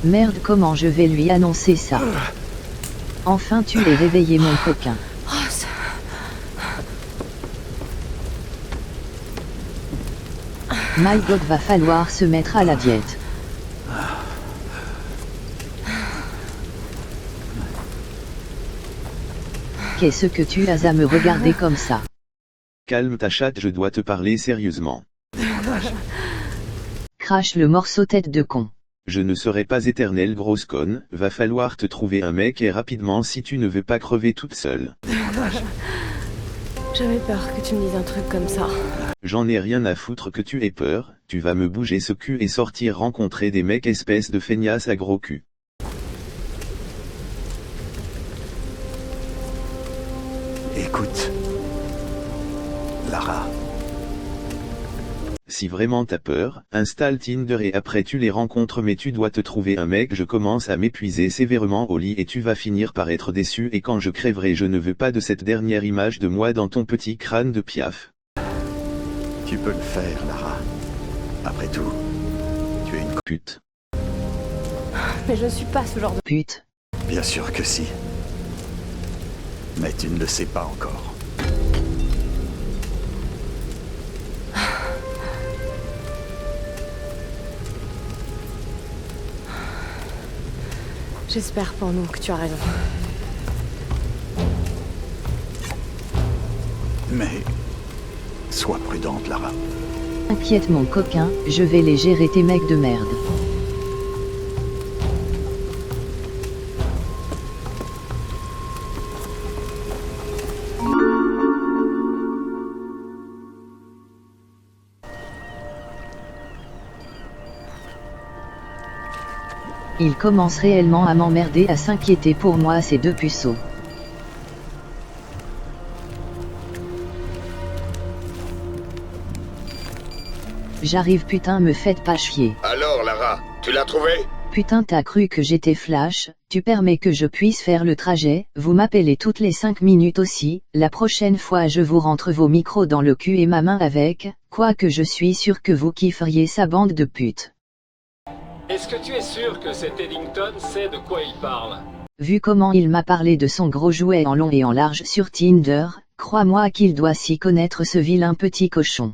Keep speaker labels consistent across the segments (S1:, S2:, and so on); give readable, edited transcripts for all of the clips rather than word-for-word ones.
S1: Merde, comment je vais lui annoncer ça? Enfin tu l'es réveillé mon coquin. My God, va falloir se mettre à la diète. Qu'est-ce que tu as à me regarder comme ça?
S2: Calme ta chatte, je dois te parler sérieusement.
S1: Crache le morceau tête de con.
S2: Je ne serai pas éternelle grosse conne, va falloir te trouver un mec et rapidement si tu ne veux pas crever toute seule.
S3: J'avais peur que tu me dises un truc comme ça.
S2: J'en ai rien à foutre que tu aies peur, tu vas me bouger ce cul et sortir rencontrer des mecs espèce de feignasses à gros cul.
S4: Écoute, Lara.
S2: Si vraiment t'as peur, installe Tinder et après tu les rencontres, mais tu dois te trouver un mec. Je commence à m'épuiser sévèrement au lit et tu vas finir par être déçu, et quand je crèverai je ne veux pas de cette dernière image de moi dans ton petit crâne de piaf.
S4: Tu peux le faire, Lara. Après tout, tu es une
S2: Pute.
S3: Mais je suis pas ce genre de...
S1: Pute.
S4: Bien sûr que si. Mais tu ne le sais pas encore.
S3: J'espère pour nous que tu as raison.
S4: Mais sois prudente, Lara.
S1: Inquiète mon coquin, je vais les gérer tes mecs de merde. Il commence réellement à m'emmerder, à s'inquiéter pour moi, ces deux puceaux. J'arrive, putain, me faites pas chier.
S5: Alors Lara, tu l'as trouvé?
S1: Putain, t'as cru que j'étais Flash? Tu permets que je puisse faire le trajet? Vous m'appelez toutes les 5 minutes aussi. La prochaine fois je vous rentre vos micros dans le cul et ma main avec, quoique je suis sûr que vous kifferiez sa bande de putes.
S6: Est-ce que tu es sûr que cet Eddington sait de quoi il parle?
S1: Vu comment il m'a parlé de son gros jouet en long et en large sur Tinder, crois-moi qu'il doit s'y connaître, ce vilain petit cochon.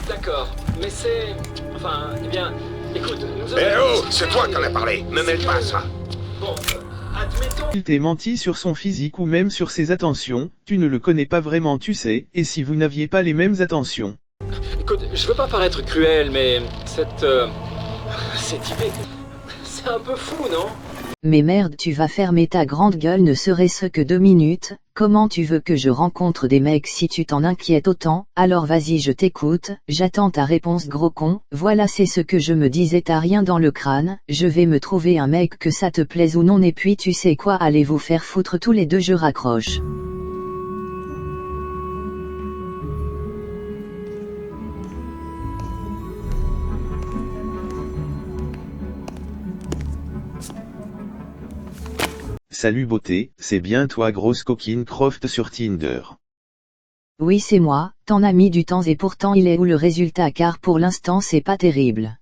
S6: D'accord, mais c'est... Enfin, eh bien... Écoute, nous
S5: Eh
S6: avons...
S5: oh, c'est toi qui en as parlé, me mêle pas à ça.
S6: Bon, admettons...
S2: Il t'ait menti sur son physique ou même sur ses attentions, tu ne le connais pas vraiment, tu sais, et si vous n'aviez pas les mêmes attentions.
S6: Écoute, je veux pas paraître cruel, mais cette idée... C'est un peu fou, non?
S1: Mais merde, tu vas fermer ta grande gueule, ne serait-ce que 2 minutes. Comment tu veux que je rencontre des mecs si tu t'en inquiètes autant? Alors vas-y, je t'écoute, j'attends ta réponse, gros con. Voilà, c'est ce que je me disais, t'as rien dans le crâne. Je vais me trouver un mec, que ça te plaise ou non, et puis tu sais quoi, allez vous faire foutre tous les deux, je raccroche.
S2: Salut beauté, c'est bien toi grosse coquine Croft sur Tinder.
S1: Oui, c'est moi, t'en as mis du temps et pourtant il est où le résultat, car pour l'instant c'est pas terrible.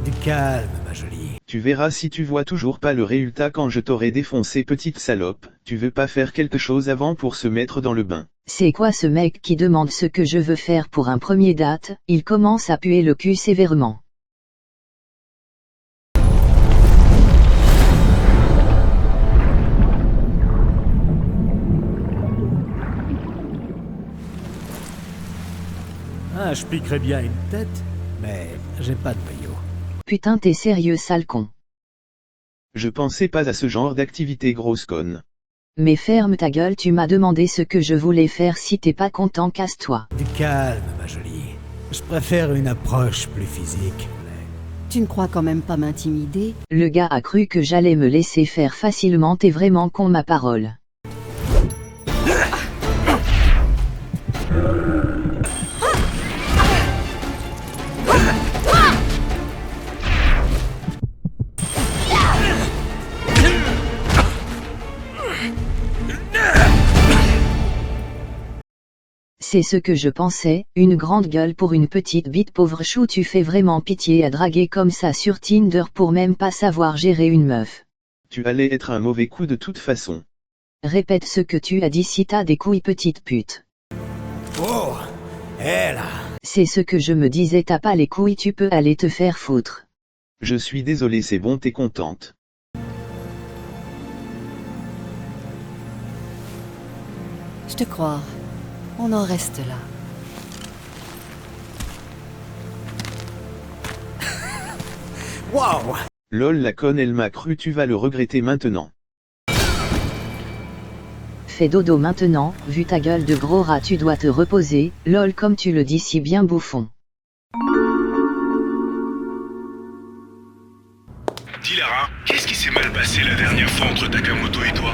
S7: Du calme, ma jolie.
S2: Tu verras si tu vois toujours pas le résultat quand je t'aurai défoncé, petite salope. Tu veux pas faire quelque chose avant pour se mettre dans le bain?
S1: C'est quoi ce mec qui demande ce que je veux faire pour un premier date? Il commence à puer le cul sévèrement.
S7: Ah, je piquerais bien une tête, mais j'ai pas de maillot.
S1: Putain, t'es sérieux, sale con?
S2: Je pensais pas à ce genre d'activité, grosse conne.
S1: Mais ferme ta gueule, tu m'as demandé ce que je voulais faire, si t'es pas content, casse-toi.
S7: Du calme, ma jolie. Je préfère une approche plus physique.
S8: Tu ne crois quand même pas m'intimider?
S1: Le gars a cru que j'allais me laisser faire facilement, t'es vraiment con, ma parole. C'est ce que je pensais, une grande gueule pour une petite bite pauvre chou, tu fais vraiment pitié à draguer comme ça sur Tinder pour même pas savoir gérer une meuf.
S2: Tu allais être un mauvais coup de toute façon.
S1: Répète ce que tu as dit si t'as des couilles petite pute.
S7: Oh, elle.
S1: C'est ce que je me disais, t'as pas les couilles, tu peux aller te faire foutre.
S2: Je suis désolé, c'est bon, t'es contente.
S8: Je te crois. On en reste là.
S7: Wow.
S2: Lol, la conne, elle m'a cru, tu vas le regretter maintenant.
S1: Fais dodo maintenant, vu ta gueule de gros rat tu dois te reposer, lol comme tu le dis si bien bouffon.
S9: Dis Lara, qu'est-ce qui s'est mal passé la dernière fois entre Takamoto et toi?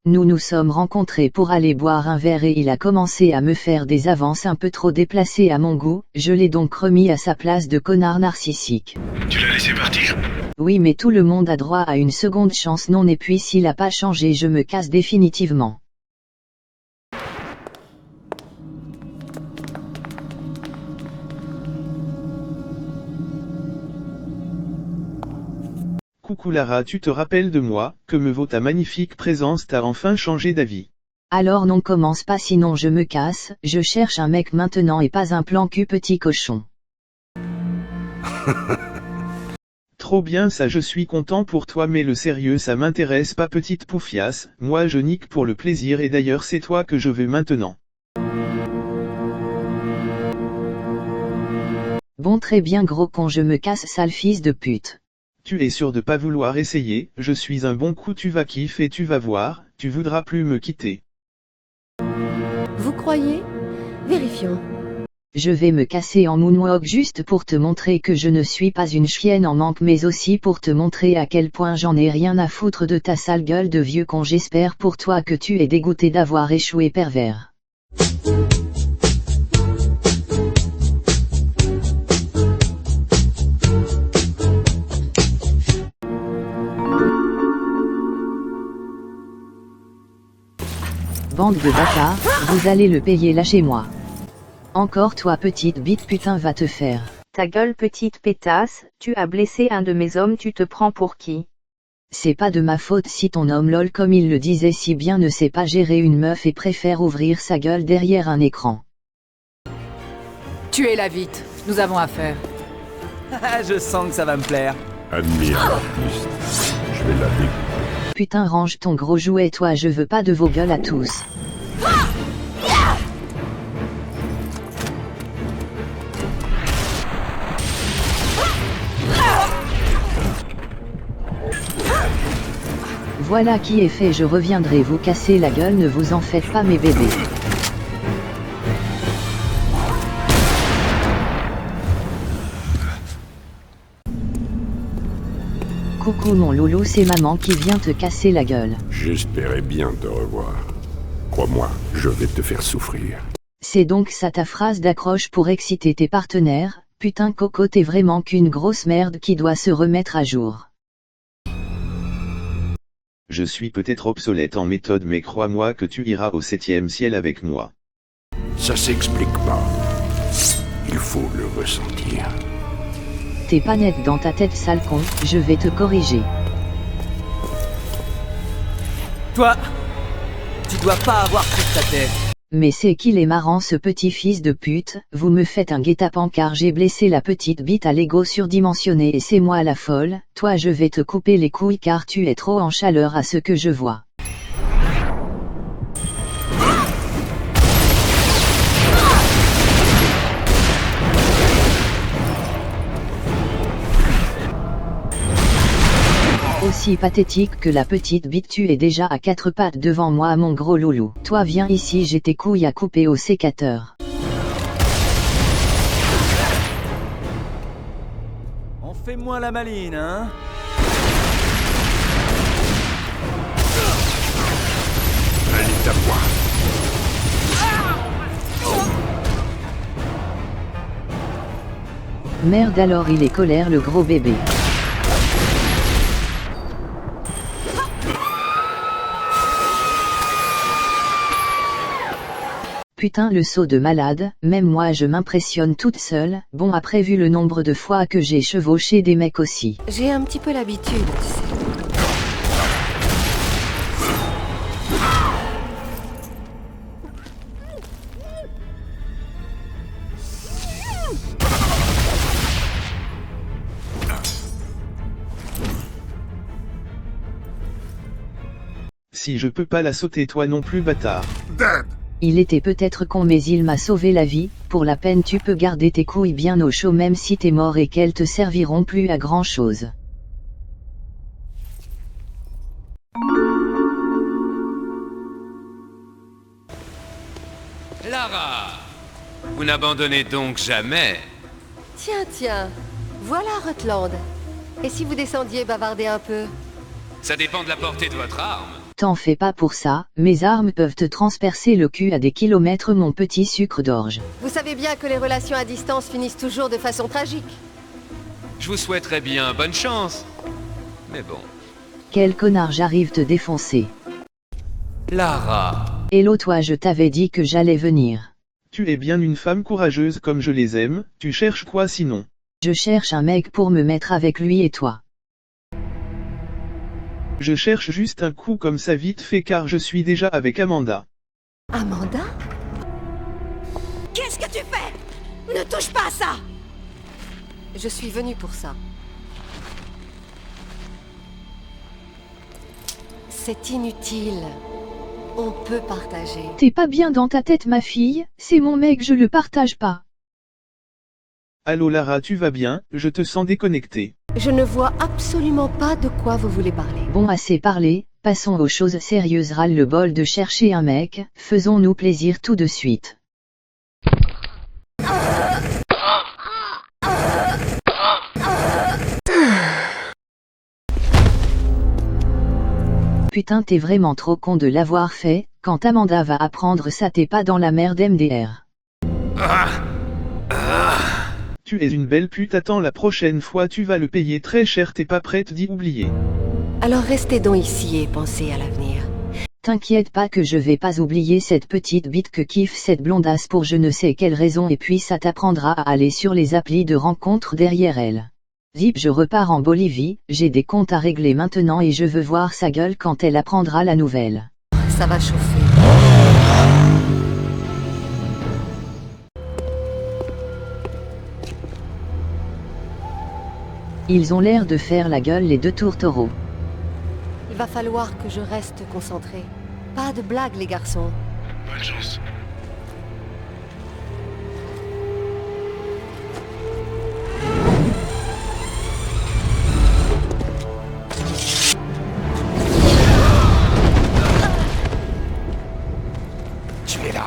S1: Nous nous sommes rencontrés pour aller boire un verre et il a commencé à me faire des avances un peu trop déplacées à mon goût, je l'ai donc remis à sa place de connard narcissique.
S9: Tu l'as laissé partir?
S1: Oui, mais tout le monde a droit à une seconde chance, non, et puis s'il a pas changé je me casse définitivement.
S2: Coucou Lara, tu te rappelles de moi, que me vaut ta magnifique présence, t'as enfin changé d'avis.
S1: Alors non, commence pas sinon je me casse, je cherche un mec maintenant et pas un plan cul petit cochon.
S2: Trop bien, ça, je suis content pour toi, mais le sérieux ça m'intéresse pas, petite poufiasse, moi je nique pour le plaisir et d'ailleurs c'est toi que je veux maintenant.
S1: Bon, très bien gros con, je me casse, sale fils de pute.
S2: Tu es sûr de pas vouloir essayer, je suis un bon coup, tu vas kiffer, tu vas voir, tu voudras plus me quitter.
S3: Vous croyez? Vérifions.
S1: Je vais me casser en moonwalk juste pour te montrer que je ne suis pas une chienne en manque, mais aussi pour te montrer à quel point j'en ai rien à foutre de ta sale gueule de vieux con. J'espère pour toi que tu es dégoûté d'avoir échoué, pervers. Bande de bâtards, vous allez le payer, lâchez-moi. Encore toi petite bite putain, va te faire.
S10: Ta gueule petite pétasse, tu as blessé un de mes hommes, tu te prends pour qui?
S1: C'est pas de ma faute si ton homme lol comme il le disait si bien ne sait pas gérer une meuf et préfère ouvrir sa gueule derrière un écran.
S11: Tuez-la vite, nous avons affaire.
S12: Je sens que ça va me plaire.
S13: Admire l'artiste, je vais la découper.
S1: Putain, range ton gros jouet, toi, je veux pas de vos gueules à tous. Voilà qui est fait, je reviendrai vous casser la gueule, ne vous en faites pas mes bébés. Coucou mon loulou, c'est maman qui vient te casser la gueule.
S13: J'espérais bien te revoir. Crois-moi, je vais te faire souffrir.
S1: C'est donc ça ta phrase d'accroche pour exciter tes partenaires? Putain Coco, t'es vraiment qu'une grosse merde qui doit se remettre à jour.
S2: Je suis peut-être obsolète en méthode, mais crois-moi que tu iras au 7e ciel avec moi.
S13: Ça s'explique pas. Il faut le ressentir.
S1: T'es pas net dans ta tête, sale con, je vais te corriger.
S12: Toi, tu dois pas avoir toute ta tête.
S1: Mais c'est qu'il est marrant ce petit fils de pute, vous me faites un guet-apens car j'ai blessé la petite bite à l'ego surdimensionné et c'est moi la folle, toi je vais te couper les couilles car tu es trop en chaleur à ce que je vois. Aussi pathétique que la petite bite, tu es déjà à quatre pattes devant moi mon gros loulou. Toi viens ici, j'ai tes couilles à couper au sécateur.
S12: On fait moins la maline, hein?
S13: Allez, tape-moi.
S1: Merde, alors il est colère le gros bébé. Putain le saut de malade, même moi je m'impressionne toute seule, bon après vu le nombre de fois que j'ai chevauché des mecs aussi.
S3: J'ai un petit peu l'habitude, tu sais.
S2: Si je peux pas la sauter toi non plus bâtard.
S1: Il était peut-être con mais il m'a sauvé la vie, pour la peine tu peux garder tes couilles bien au chaud même si t'es mort et qu'elles te serviront plus à grand chose.
S14: Lara, vous n'abandonnez donc jamais.
S3: Tiens, voilà Rutland. Et si vous descendiez bavarder un peu?
S14: Ça dépend de la portée de votre arme.
S1: T'en fais pas pour ça, mes armes peuvent te transpercer le cul à des kilomètres mon petit sucre d'orge.
S3: Vous savez bien que les relations à distance finissent toujours de façon tragique.
S14: Je vous souhaiterais bien bonne chance. Mais bon.
S1: Quel connard j'arrive te défoncer.
S14: Lara.
S1: Hello toi je t'avais dit que j'allais venir.
S2: Tu es bien une femme courageuse comme je les aime, tu cherches quoi sinon?
S1: Je cherche un mec pour me mettre avec lui et toi.
S2: Je cherche juste un coup comme ça vite fait car je suis déjà avec Amanda.
S3: Amanda?
S15: Qu'est-ce que tu fais? Ne touche pas à ça!
S3: Je suis venue pour ça. C'est inutile. On peut partager.
S1: T'es pas bien dans ta tête ma fille, c'est mon mec je le partage pas.
S2: Allô Lara tu vas bien, je te sens déconnectée.
S3: Je ne vois absolument pas de quoi vous voulez parler.
S1: Bon assez parlé, passons aux choses sérieuses râle le bol de chercher un mec, faisons-nous plaisir tout de suite. Putain t'es vraiment trop con de l'avoir fait, quand Amanda va apprendre ça t'es pas dans la merde MDR.
S2: Tu es une belle pute attends la prochaine fois tu vas le payer très cher t'es pas prête d'y oublier.
S3: Alors restez donc ici et pensez à l'avenir.
S1: T'inquiète pas que je vais pas oublier cette petite bite que kiffe cette blondasse pour je ne sais quelle raison et puis ça t'apprendra à aller sur les applis de rencontres derrière elle. Zip je repars en Bolivie, j'ai des comptes à régler maintenant et je veux voir sa gueule quand elle apprendra la nouvelle.
S3: Ça va chauffer.
S1: Ils ont l'air de faire la gueule les deux tourtereaux.
S3: Il va falloir que je reste concentré. Pas de blagues les garçons.
S9: Bonne chance.
S14: Tu es là.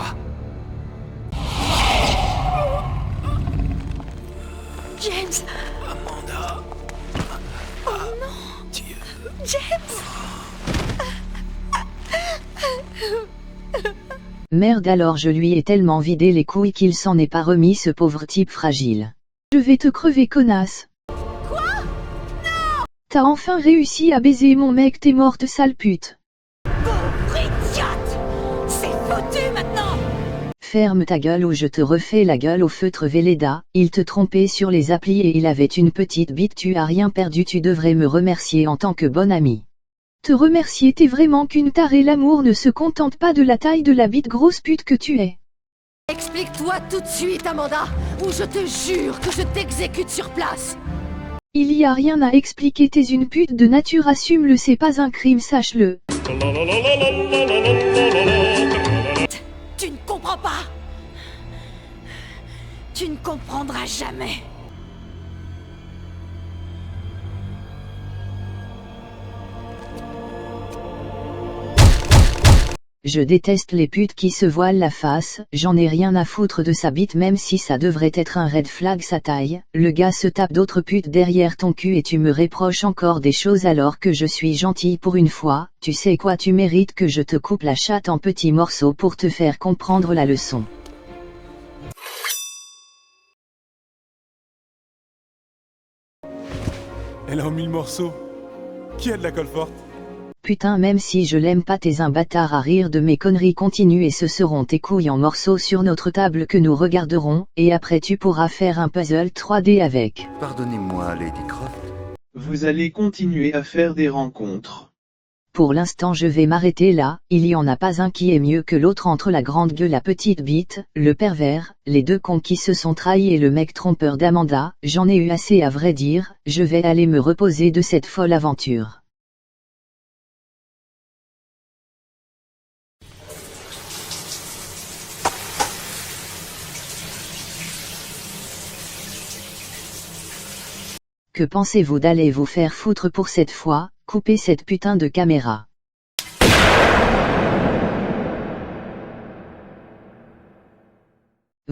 S15: James!
S14: Amanda.
S15: Oh non!
S14: Dieu.
S15: James!
S1: Merde alors je lui ai tellement vidé les couilles qu'il s'en est pas remis ce pauvre type fragile. Je vais te crever connasse.
S15: Quoi? Non!
S1: T'as enfin réussi à baiser mon mec t'es morte sale pute.
S15: Pauvre idiote! C'est foutu maintenant!
S1: Ferme ta gueule ou je te refais la gueule au feutre Véleda, il te trompait sur les applis et il avait une petite bite tu as rien perdu tu devrais me remercier en tant que bon ami. Te remercier t'es vraiment qu'une tarée l'amour ne se contente pas de la taille de la bite grosse pute que tu es.
S3: Explique-toi tout de suite Amanda, ou je te jure que je t'exécute sur place.
S1: Il y a rien à expliquer t'es une pute de nature assume-le c'est pas un crime sache-le.
S15: Tu ne comprends pas. Tu ne comprendras jamais.
S1: Je déteste les putes qui se voilent la face, j'en ai rien à foutre de sa bite même si ça devrait être un red flag sa taille, le gars se tape d'autres putes derrière ton cul et tu me reproches encore des choses alors que je suis gentille pour une fois, tu sais quoi tu mérites que je te coupe la chatte en petits morceaux pour te faire comprendre la leçon.
S16: Elle a en 1000 morceaux. Qui a de la colle forte?
S1: Putain, même si je l'aime pas, t'es un bâtard à rire de mes conneries continues et ce seront tes couilles en morceaux sur notre table que nous regarderons, et après tu pourras faire un puzzle 3D avec.
S4: Pardonnez-moi, Lady Croft.
S2: Vous allez continuer à faire des rencontres.
S1: Pour l'instant je vais m'arrêter là, il y en a pas un qui est mieux que l'autre entre la grande gueule, la petite bite, le pervers, les deux cons qui se sont trahis et le mec trompeur d'Amanda, j'en ai eu assez à vrai dire, je vais aller me reposer de cette folle aventure. Que pensez-vous d'aller vous faire foutre pour cette fois? Coupez cette putain de caméra.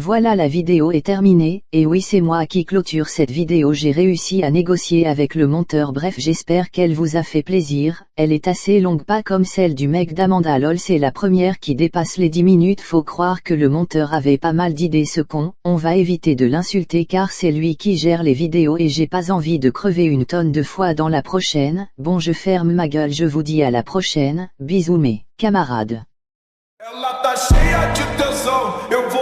S1: Voilà, la vidéo est terminée, et oui, c'est moi qui clôture cette vidéo. J'ai réussi à négocier avec le monteur. Bref, j'espère qu'elle vous a fait plaisir. Elle est assez longue, pas comme celle du mec d'Amanda. Lol, c'est la première qui dépasse les 10 minutes. Faut croire que le monteur avait pas mal d'idées, ce con. On va éviter de l'insulter car c'est lui qui gère les vidéos et j'ai pas envie de crever une tonne de fois dans la prochaine. Bon, je ferme ma gueule, je vous dis à la prochaine. Bisous mes camarades.
S16: Ela tá cheia de tesão, eu vou